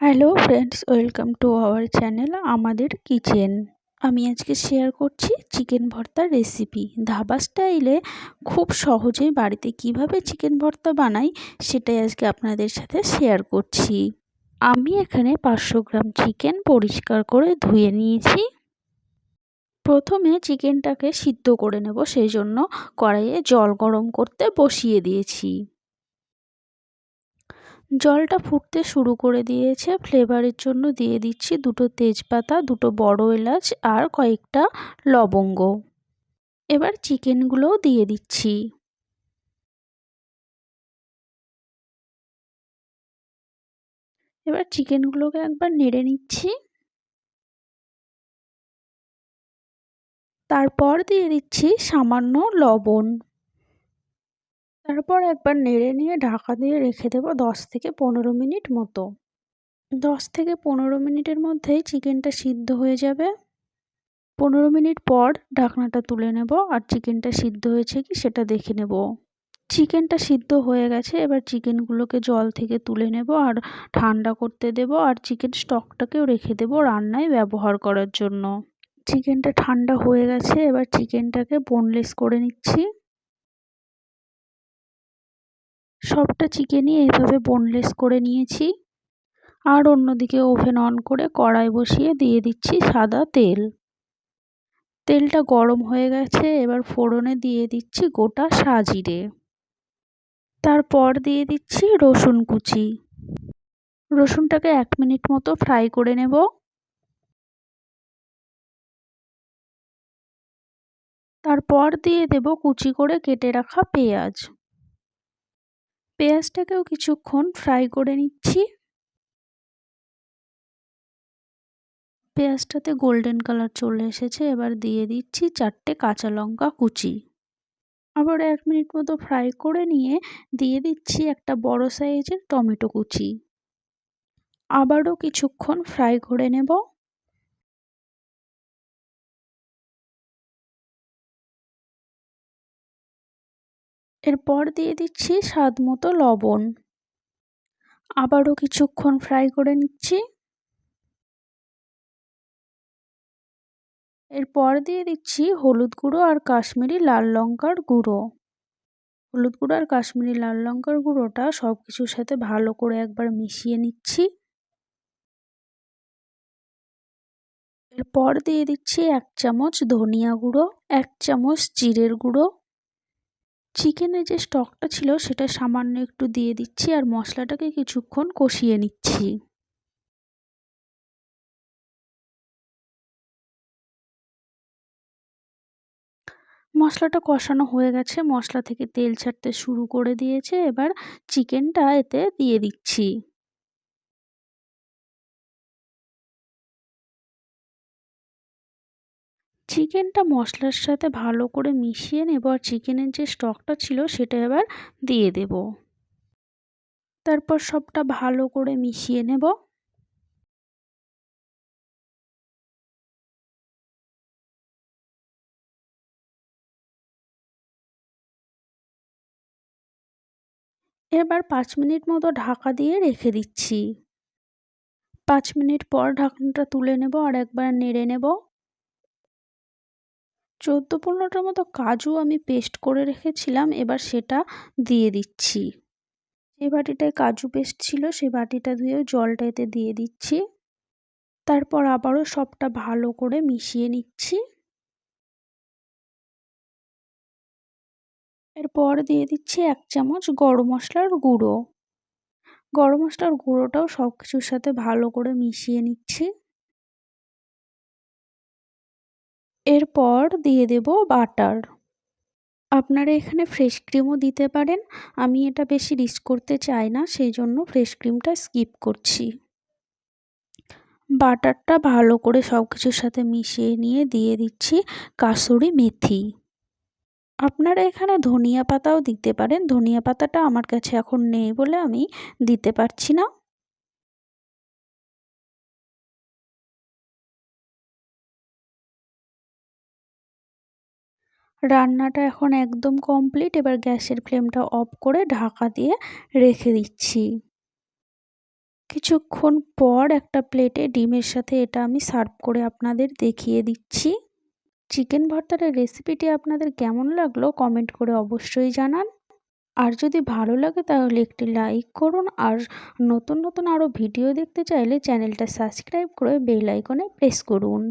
Hello friends, welcome to our channel আমাদের kitchen. আমি আজকে শেয়ার করছি চিকেন ভর্তার রেসিপি। ধাবা স্টাইলে খুব সহজেই বাড়িতে কিভাবে চিকেন ভর্তা বানাই সেটাই আজকে আপনাদের সাথে শেয়ার করছি। আমি এখানে 500 গ্রাম চিকেন পরিষ্কার করে ধুয়ে নিয়েছি। প্রথমে চিকেনটাকে সিদ্ধ করে নেব, সেই জন্য কড়াইয়ে জল গরম করতে বসিয়ে দিয়েছি। জলটা ফুটতে শুরু করে দিয়েছে। ফ্লেভারের জন্য দিয়ে দিচ্ছি 2টো তেজপাতা, 2টো বড় এলাচ আর কয়েকটা লবঙ্গ। এবার চিকেনগুলোও দিয়ে দিচ্ছি। এবার চিকেনগুলোকে একবার নেড়ে নিচ্ছি। তারপর দিয়ে দিচ্ছি সামান্য লবণ। তারপর একবার নেড়ে নিয়ে ঢাকা দিয়ে রেখে দেবো 10 থেকে 15 মিনিট মতো। 10 থেকে 15 মিনিটের মধ্যেই চিকেনটা সিদ্ধ হয়ে যাবে। 15 মিনিট পর ঢাকনাটা তুলে নেব আর চিকেনটা সিদ্ধ হয়েছে কি সেটা দেখে নেব। চিকেনটা সিদ্ধ হয়ে গেছে। এবার চিকেনগুলোকে জল থেকে তুলে নেব আর ঠান্ডা করতে দেব, আর চিকেন স্টকটাকেও রেখে দেব রান্নায় ব্যবহার করার জন্য। চিকেনটা ঠান্ডা হয়ে গেছে। এবার চিকেনটাকে বোনলেস করে নিচ্ছি। সবটা চিকেনই এইভাবে বোনলেস করে নিয়েছি। আর অন্যদিকে ওভেন অন করে কড়াই বসিয়ে দিয়ে দিচ্ছি সাদা তেল। তেলটা গরম হয়ে গেছে। এবার ফোড়নে দিয়ে দিচ্ছি গোটা সাজিরে। তারপর দিয়ে দিচ্ছি রসুন কুচি। রসুনটাকে 1 মিনিট মতো ফ্রাই করে নেব। তারপর দিয়ে দেব কুচি করে কেটে রাখা পেঁয়াজ। পেঁয়াজটাকেও কিছুক্ষণ ফ্রাই করে নিচ্ছি। পেঁয়াজটাতে গোল্ডেন কালার চলে এসেছে। এবার দিয়ে দিচ্ছি 4টে কাঁচা লঙ্কা কুচি। আবার 1 মিনিট মতো ফ্রাই করে নিয়ে দিয়ে দিচ্ছি একটা বড় সাইজের টমেটো কুচি। আবারও কিছুক্ষণ ফ্রাই করে নেব। এরপর দিয়ে দিচ্ছি স্বাদ মতো লবণ। আবারও কিছুক্ষণ ফ্রাই করে নিচ্ছি। এরপর দিয়ে দিচ্ছি হলুদ গুঁড়ো আর কাশ্মীরি লাল লঙ্কার গুঁড়ো। হলুদ গুঁড়ো আর কাশ্মীরি লাল লঙ্কার গুঁড়োটা সব কিছুর সাথে ভালো করে একবার মিশিয়ে নিচ্ছি। এরপর দিয়ে দিচ্ছি 1 চামচ ধনিয়া গুঁড়ো, 1 চামচ জিরের গুঁড়ো। চিকেনের যে স্টকটা ছিল সেটা সামান্য একটু দিয়ে দিচ্ছি আর মশলাটাকে কিছুক্ষণ কষিয়ে নিচ্ছি। মশলাটা কষানো হয়ে গেছে। মশলা থেকে তেল ছাড়তে শুরু করে দিয়েছে। এবার চিকেনটা এতে দিয়ে দিচ্ছি। চিকেনটা মশলার সাথে ভালো করে মিশিয়ে নেব আর চিকেনের যে স্টকটা ছিল সেটা এবার দিয়ে দেব। তারপর সবটা ভালো করে মিশিয়ে নেব। এবার 5 মিনিট মতো ঢাকা দিয়ে রেখে দিচ্ছি। 5 মিনিট পর ঢাকনাটা তুলে নেব আর একবার নেড়ে নেব। 14-15টার মতো কাজু আমি পেস্ট করে রেখেছিলাম, এবার সেটা দিয়ে দিচ্ছি। যে বাটিটায় কাজু পেস্ট ছিল সেই বাটিটা ধুয়ে জলটা এতে দিয়ে দিচ্ছি। তারপর আবারও সবটা ভালো করে মিশিয়ে নিচ্ছি। এরপর দিয়ে দিচ্ছি 1 চামচ গরম মশলার গুঁড়ো। গরম মশলার গুঁড়োটাও সব কিছুর সাথে ভালো করে মিশিয়ে নিচ্ছি। এরপর দিয়ে দেব বাটার। আপনারা এখানে ফ্রেশ ক্রিমও দিতে পারেন। আমি এটা বেশি রিস্ক করতে চাই না, সেই জন্য ফ্রেশ ক্রিমটা স্কিপ করছি। বাটারটা ভালো করে সব কিছুর সাথে মিশিয়ে নিয়ে দিয়ে দিচ্ছি কাসুরি মেথি। আপনারা এখানে ধনিয়া পাতাও দিতে পারেন। ধনিয়া পাতাটা আমার কাছে এখন নেই বলে আমি দিতে পারছি না। রান্নাটা এখন একদম কমপ্লিট। এবার গ্যাসের ফ্লেমটা অফ করে ঢাকা দিয়ে রেখে দিচ্ছি। কিছুক্ষণ পর একটা প্লেটে ডিমের সাথে এটা আমি সার্ভ করে আপনাদের দেখিয়ে দিচ্ছি। চিকেন ভর্তার রেসিপিটি আপনাদের কেমন লাগলো কমেন্ট করে অবশ্যই জানান। আর যদি ভালো লাগে তাহলে একটি লাইক করুন, আর নতুন নতুন আরও ভিডিও দেখতে চাইলে চ্যানেলটা সাবস্ক্রাইব করে বেল আইকনে প্রেস করুন।